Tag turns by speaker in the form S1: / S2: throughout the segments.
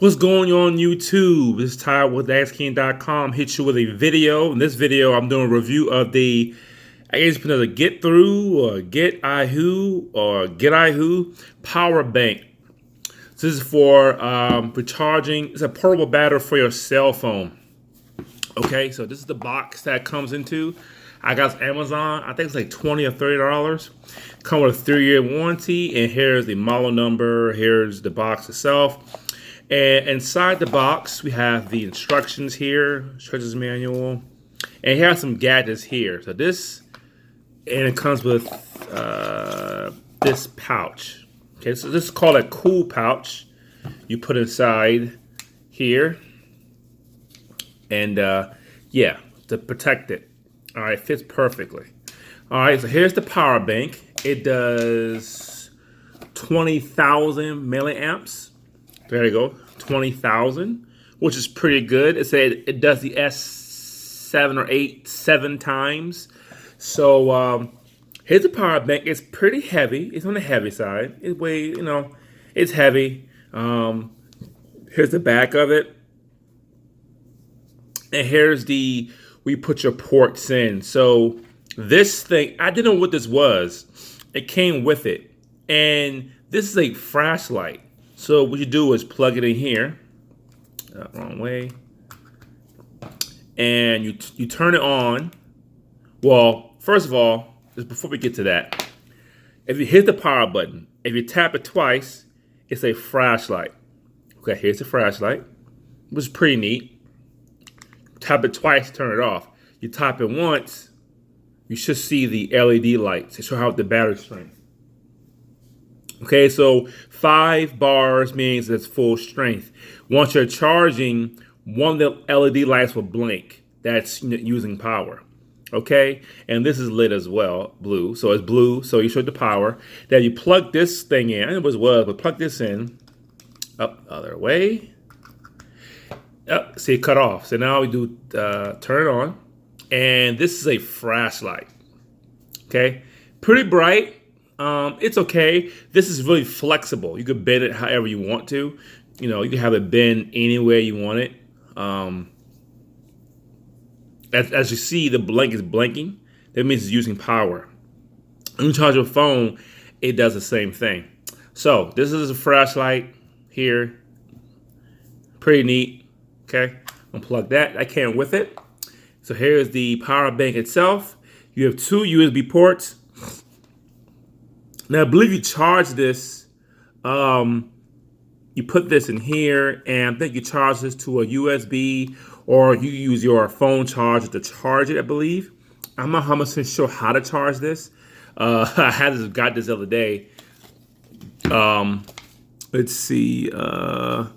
S1: What's going on YouTube? This is Ty with AskKing.com. Hit you with a video. In this video, I'm doing a review of the, I guess it's another Get Through or GETIHU power bank. So this is for recharging. It's a portable battery for your cell phone. Okay, so this is the box that comes into. I got Amazon. I think it's like $20 or $30. Come with a 3-year warranty, and here's the model number. Here's the box itself. And inside the box, we have the instructions here, instructions manual, and here are some gadgets here. So this, and it comes with this pouch. Okay, so this is called a cool pouch. You put inside here, and yeah, to protect it. All right, fits perfectly. All right, so here's the power bank. It does 20,000 milliamps. There you go, 20,000, which is pretty good. It said it does the S7 or 8 7 times. So here's the power bank. It's pretty heavy. It's on the heavy side. It weighs, it's heavy. Here's the back of it, and here's the where you put your ports in. So this thing, I didn't know what this was. It came with it, and this is a flashlight. So what you do is plug it in here, wrong way, and you turn it on. Well, first of all, just before we get to that, if you hit the power button, if you tap it twice, it's a flashlight. Okay, here's the flashlight, which is pretty neat. Tap it twice, turn it off. You tap it once, you should see the LED lights to show how the battery strength. Okay, so 5 bars means it's full strength. Once you're charging, one of the LED lights will blink. That's using power. Okay, and this is lit as well, blue. So it's blue, so you show the power. Then you plug this thing in. I don't know what it was, but plug this in. Up, other way. Up, see, it cut off. So now we do turn it on. And this is a flashlight. Okay, pretty bright. It's okay. This is really flexible. You can bend it however you want to. You can have it bend anywhere you want it. As you see, the blank is blinking. That means it's using power. When you charge your phone, it does the same thing. So this is a flashlight here. Pretty neat. Okay, unplug that. I came with it. So here's the power bank itself. You have 2 USB ports. Now, I believe you charge this, you put this in here, and I think you charge this to a USB, or you use your phone charger to charge it, I believe. I'm not 100% sure how to charge this. I got this the other day. Let's see. Yeah,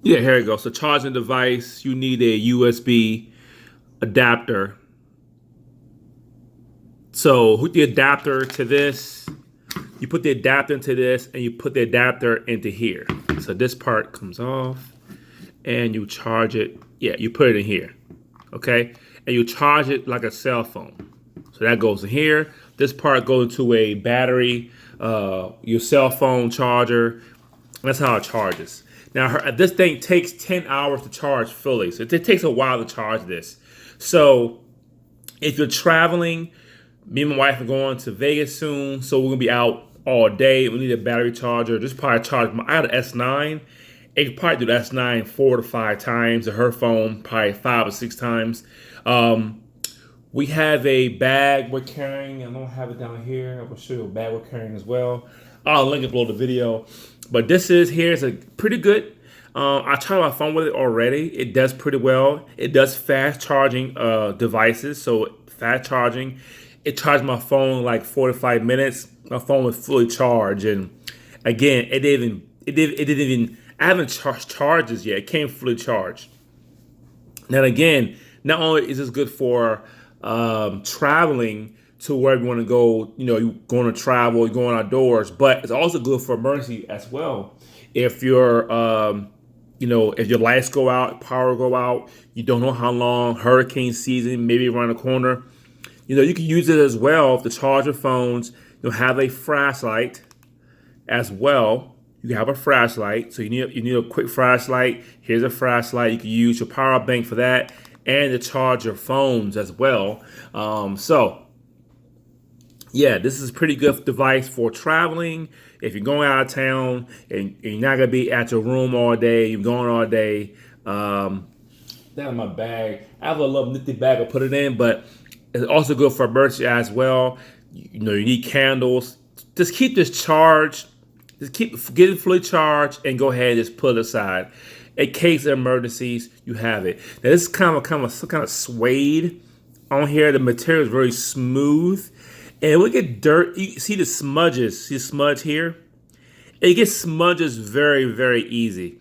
S1: here we go. So charging device, you need a USB adapter. So hook the adapter to this, you put the adapter into this, and you put the adapter into here. So this part comes off, and you charge it. Yeah, you put it in here, okay? And you charge it like a cell phone. So that goes in here. This part goes into a battery, your cell phone charger. That's how it charges. Now, this thing takes 10 hours to charge fully. So it takes a while to charge this. So if you're traveling, me and my wife are going to Vegas soon, so we're gonna be out all day. We need a battery charger. This probably charge. I got an S9. It could probably do the S9 4 to 5 times, and her phone probably 5 or 6 times. We have a bag we're carrying. I don't have it down here. I will show you a bag we're carrying as well. I'll link it below the video. But this is a pretty good. I tried my phone with it already. It does pretty well. It does fast charging devices, so fast charging. It charged my phone like 45 minutes. My phone was fully charged, and again, it didn't even. I haven't charged this yet. It came fully charged. Now again, not only is this good for traveling to where you want to go, you're going to travel, you're going outdoors, but it's also good for emergency as well. If you're, if your lights go out, power go out, you don't know how long, hurricane season, maybe around the corner. You can use it as well to charge your phones. You'll have a flashlight as well. you have a flashlight. So you need a quick flashlight. Here's a flashlight. You can use your power bank for that, and to charge your phones as well. Yeah, this is a pretty good device for traveling. If you're going out of town and you're not gonna be at your room all day, you're going all day. That in my bag. I have a little nifty bag I put it in, but it's also good for emergency as well. You need candles. Just keep this charged. Just get it fully charged and go ahead and just put it aside. In case of emergencies, you have it. Now this is kind of suede on here. The material is very smooth. And look at dirt. You see the smudges. See the smudge here? It gets smudges very, very easy.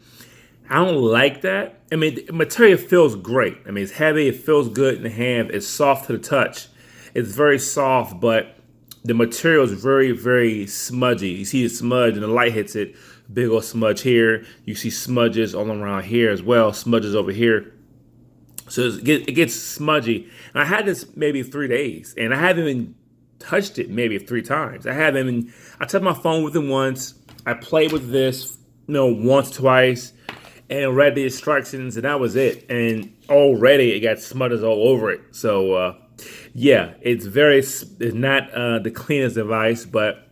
S1: I don't like that. I mean, the material feels great. I mean, it's heavy. It feels good in the hand. It's soft to the touch. It's very soft, but the material is very, very smudgy. You see the smudge and the light hits it. Big old smudge here. You see smudges all around here as well. Smudges over here. So it gets smudgy. And I had this maybe 3 days, and I haven't even touched it maybe 3 times. I touched my phone with it once. I played with this, once, twice, and read the instructions, and that was it. And already it got smudges all over it. So yeah, it's not the cleanest device, but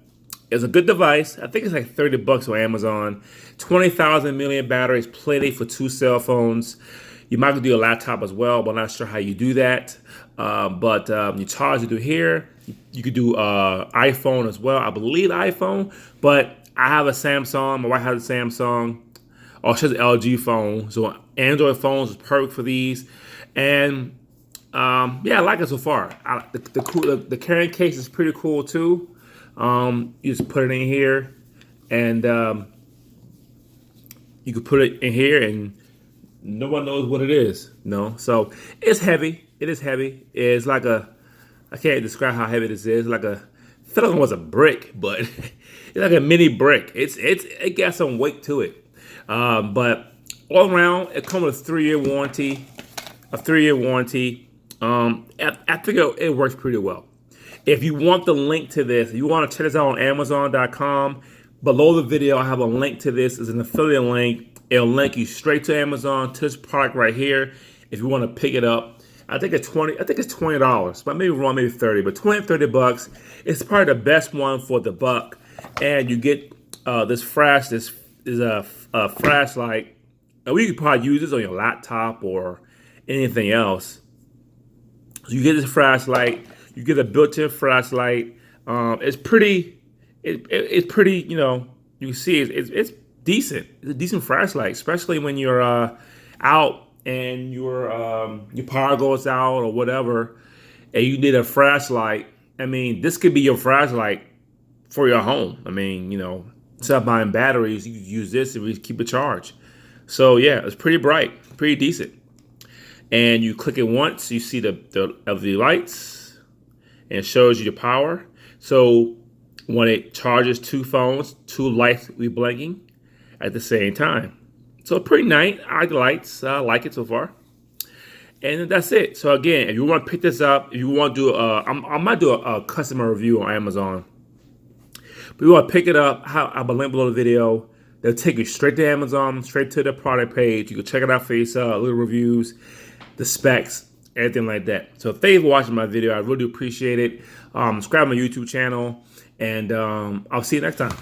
S1: it's a good device. I think it's like $30 on Amazon. 20,000 milliamp battery is plenty for 2 cell phones. You might do a laptop as well, but I'm not sure how you do that. But you charge it through here. You could do iPhone as well. I believe iPhone, but I have a Samsung. My wife has a Samsung. Oh, she has an LG phone. So Android phones is perfect for these. And yeah, I like it so far. The carrying case is pretty cool too. You just put it in here, and you can put it in here, and no one knows what it is. So it's heavy. It is heavy. It's like I can't describe how heavy this is. I feel like it was a brick, but it's like a mini brick. It got some weight to it. But all around, it comes with a 3-year warranty. I think it works pretty well. If you want the link to this, if you want to check this out on Amazon.com, below the video I have a link to this. It's an affiliate link. It'll link you straight to Amazon, to this product right here. If you want to pick it up, I think it's $20, but maybe wrong, maybe 30, but $20-30. It's probably the best one for the buck, and you get this flashlight. And you could probably use this on your laptop or anything else. So you get this flashlight. You get a built-in flashlight. It's pretty. It's pretty. You can see it's decent. It's a decent flashlight, especially when you're out and your power goes out or whatever, and you need a flashlight. I mean, this could be your flashlight for your home. I mean, instead of buying batteries, you use this and keep it charged. So yeah, it's pretty bright, pretty decent. And you click it once, you see the lights, and it shows you the power. So when it charges 2 phones, 2 lights will be blinking at the same time. So pretty nice. I like the lights. I like it so far. And that's it. So again, if you want to pick this up, if you want to do I might do a customer review on Amazon. But you want to pick it up, I have a link below the video. They'll take you straight to Amazon, straight to the product page. You can check it out for yourself, little reviews, the specs, everything like that. So thank you for watching my video. I really do appreciate it. Subscribe to my YouTube channel, and I'll see you next time.